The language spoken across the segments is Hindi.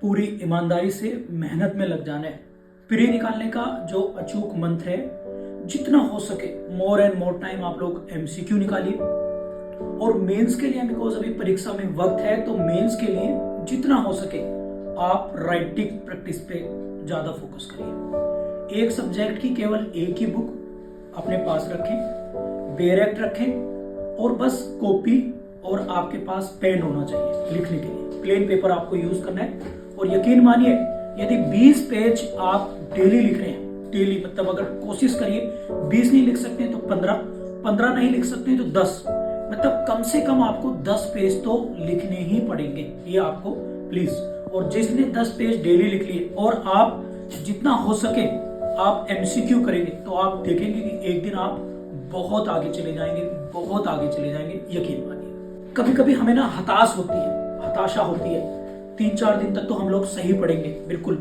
पूरी ईमानदारी से मेहनत में लग जाना है। प्री निकालने का जो अचूक मंत्र है, जितना हो सके मोर एंड मोर टाइम आप लोग एमसीक्यू निकालिए। और मेंस के लिए, बिकॉज अभी परीक्षा में वक्त है, तो मेंस के लिए जितना हो सके आप राइटिंग प्रैक्टिस पे ज्यादा फोकस करिए। एक सब्जेक्ट की केवल एक ही बुक अपने पास रखें, बेरेक्ट रखें और बस कॉपी और आपके पास पेन होना चाहिए लिखने के लिए। प्लेन पेपर आपको यूज करना है। और यकीन मानिए, यदि 20 पेज आप डेली लिख रहे हैं, डेली मतलब अगर कोशिश करिए 20 नहीं लिख सकते हैं तो 15 नहीं लिख सकते हैं तो 10, मतलब कम से कम आपको 10 पेज तो लिखने ही पड़ेंगे, ये आपको प्लीज। और जिसने 10 पेज डेली लिख लिए और आप जितना हो सके आप एमसीक्यू करेंगे, तो आप देखेंगे कि एक दिन आप बहुत आगे चले जाएंगे, बहुत आगे चले जाएंगे, यकीन मानिए। कभी कभी हमें ना हताशा होती है। 3-4 दिन तक तो हम लोग सही पढ़ेंगे, बिल्कुल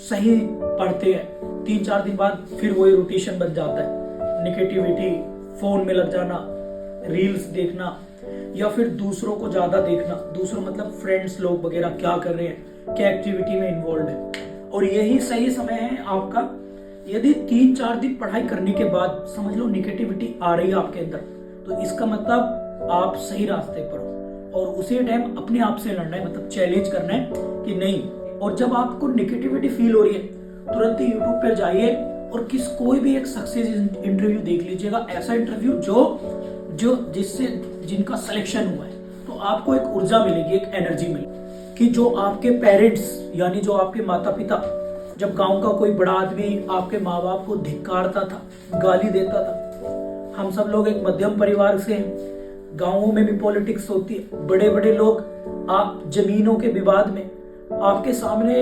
सही पढ़ते हैं। 3-4 दिन बाद फिर वही रूटीशन बन जाता है। निगेटिविटी, फोन में लग जाना, रील्स देखना या फिर दूसरों को ज्यादा देखना। दूसरों मतलब फ्रेंड्स लोग वगैरह क्या कर रहे हैं, क्या एक्टिविटी में इन्वॉल्व है। और यही सही समय है आपका। यदि 3-4 दिन पढ़ाई करने के बाद समझ लो निगेटिविटी आ रही है आपके अंदर, तो इसका मतलब आप सही रास्ते पर हो। और उसी टाइम अपने आप से लड़ना है, मतलब चैलेंज करना है कि नहीं। और जब आपको निगेटिविटी फील हो रही है, तुरंत ही यूट्यूब पर जाइए और कोई भी एक सक्सेस इंटरव्यू देख लीजिएगा। ऐसा इंटरव्यू जो जिनका सिलेक्शन हुआ है, तो आपको एक ऊर्जा मिलेगी, एक एनर्जी मिलेगी कि जो आपके पेरेंट्स यानी जो आपके माता पिता, जब गांव का कोई बड़ा आदमी आपके माँ बाप को धिक्कारता था, गाली देता था। हम सब लोग एक मध्यम परिवार से हैं, गांवों में भी पॉलिटिक्स होती है, बड़े बड़े लोग आप जमीनों के विवाद में आपके सामने,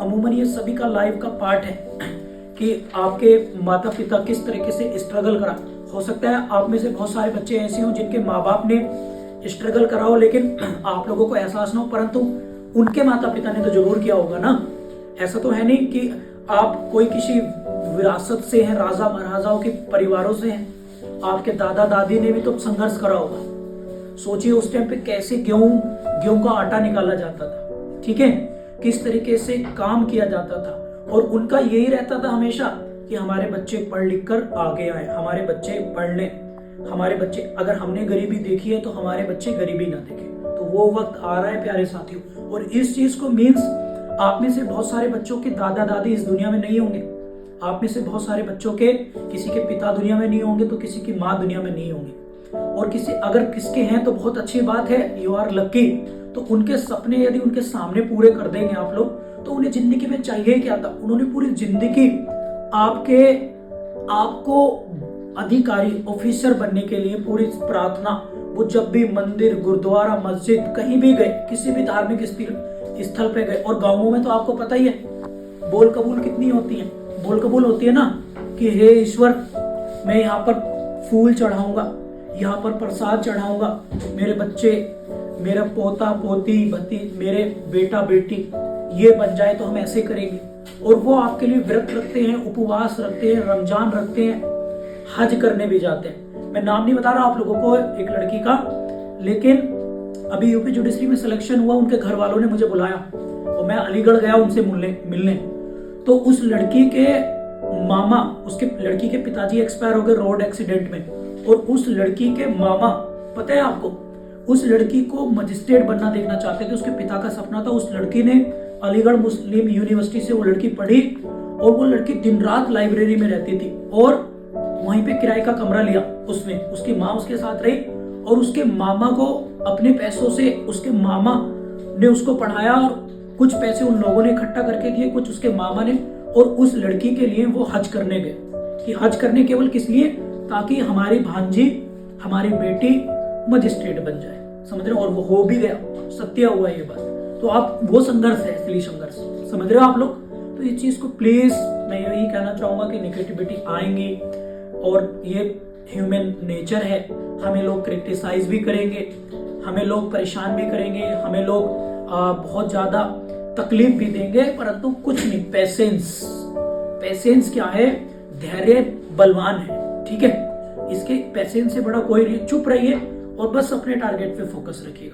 अमूमन ये सभी का लाइफ का पार्ट है कि आपके माता पिता किस तरीके से स्ट्रगल करा। हो सकता है आप में से बहुत सारे बच्चे ऐसे हों जिनके माँ बाप ने स्ट्रगल करा हो, लेकिन आप लोगों को एहसास ना हो, परंतु उनके माता पिता ने तो जरूर किया होगा ना। ऐसा तो है नहीं कि आप कोई किसी विरासत से हैं, राजा महाराजाओं के परिवारों से हैं। आपके दादा दादी ने भी तो संघर्ष करा होगा। सोचिए उस टाइम पे कैसे गेहूं का आटा निकाला जाता था, ठीक है, किस तरीके से काम किया जाता था। और उनका यही रहता था हमेशा कि हमारे बच्चे पढ़ लिख कर आगे आए, हमारे बच्चे पढ़ लें, हमारे बच्चे, अगर हमने गरीबी देखी है तो हमारे बच्चे गरीबी ना देखें। तो वो वक्त आ रहा है प्यारे साथियों। और इस चीज को मीन्स आप में से बहुत सारे बच्चों के दादा दादी इस दुनिया में नहीं होंगे। आप में से बहुत सारे बच्चों के किसी के पिता दुनिया में नहीं होंगे, तो किसी की माँ दुनिया में नहीं होंगे। और अगर किसके हैं तो बहुत अच्छी बात है, यू आर लकी। तो उनके सपने यदि उनके सामने पूरे कर देंगे आप लोग, तो उन्हें जिंदगी में चाहिए क्या था? उन्होंने पूरी जिंदगी आपको अधिकारी ऑफिसर बनने के लिए पूरी प्रार्थना, वो जब भी मंदिर, गुरुद्वारा, मस्जिद कहीं भी गए, किसी भी धार्मिक स्थल पे गए। और गांवों में तो आपको पता ही है बोल कबूल कितनी होती है। बोल कबूल होती है ना कि हे ईश्वर, मैं यहाँ पर फूल चढ़ाऊंगा, यहाँ पर प्रसाद चढ़ाऊंगा, मेरे बच्चे, मेरा पोता पोती मेरे बेटा बेटी ये बन जाए तो हम ऐसे करेंगे। और वो आपके लिए व्रत रखते हैं, उपवास रखते हैं, रमजान रखते हैं, हज करने भी जाते हैं। मैं नाम नहीं बता रहा आप लोगों को एक लड़की का, लेकिन अभी यूपी जुडिशरी में सिलेक्शन हुआ, उनके घर वालों ने मुझे बुलाया और मैं अलीगढ़ गया उनसे मिलने। तो उस लड़की के मामा, उसके लड़की के पिताजी एक्सपायर हो गए रोड एक्सीडेंट में, और उस लड़की के मामा, पता है आपको, उस लड़की को मजिस्ट्रेट बनना देखना चाहते थे। उसके पिता का सपना था। उस लड़की ने अलीगढ़ मुस्लिम यूनिवर्सिटी से वो लड़की पढ़ी, और वो लड़की दिन रात लाइब्रेरी में रहती थी और वहीं पे किराए का कमरा लिया उसने। उसकी माँ उसके साथ रही और उसके मामा को अपने पैसों से उसके मामा ने उसको पढ़ाया, और कुछ पैसे उन लोगों ने इकट्ठा करके दिए, कुछ उसके मामा ने। और उस लड़की के लिए वो हज करने गए कि हज करने केवल किस लिए, ताकि हमारी भांजी, हमारी बेटी मजिस्ट्रेट बन जाए, समझ रहे हो। और वो हो भी गया, सत्य हुआ ये बात। तो आप वो संघर्ष है, असली संघर्ष, समझ रहे हो आप लोग। तो इस चीज को प्लीज मैं यही कहना चाहूंगा कि निगेटिविटी आएंगी और ये ह्यूमन नेचर है। हमें लोग क्रिटिसाइज भी करेंगे, हमें लोग परेशान भी करेंगे, हमें लोग बहुत ज्यादा तकलीफ भी देंगे, परंतु कुछ नहीं। पेशेंस क्या है? धैर्य बलवान है, ठीक है। इसके पेशेंस से बड़ा कोई नहीं। चुप रहिए और बस अपने टारगेट पे फोकस रखिएगा।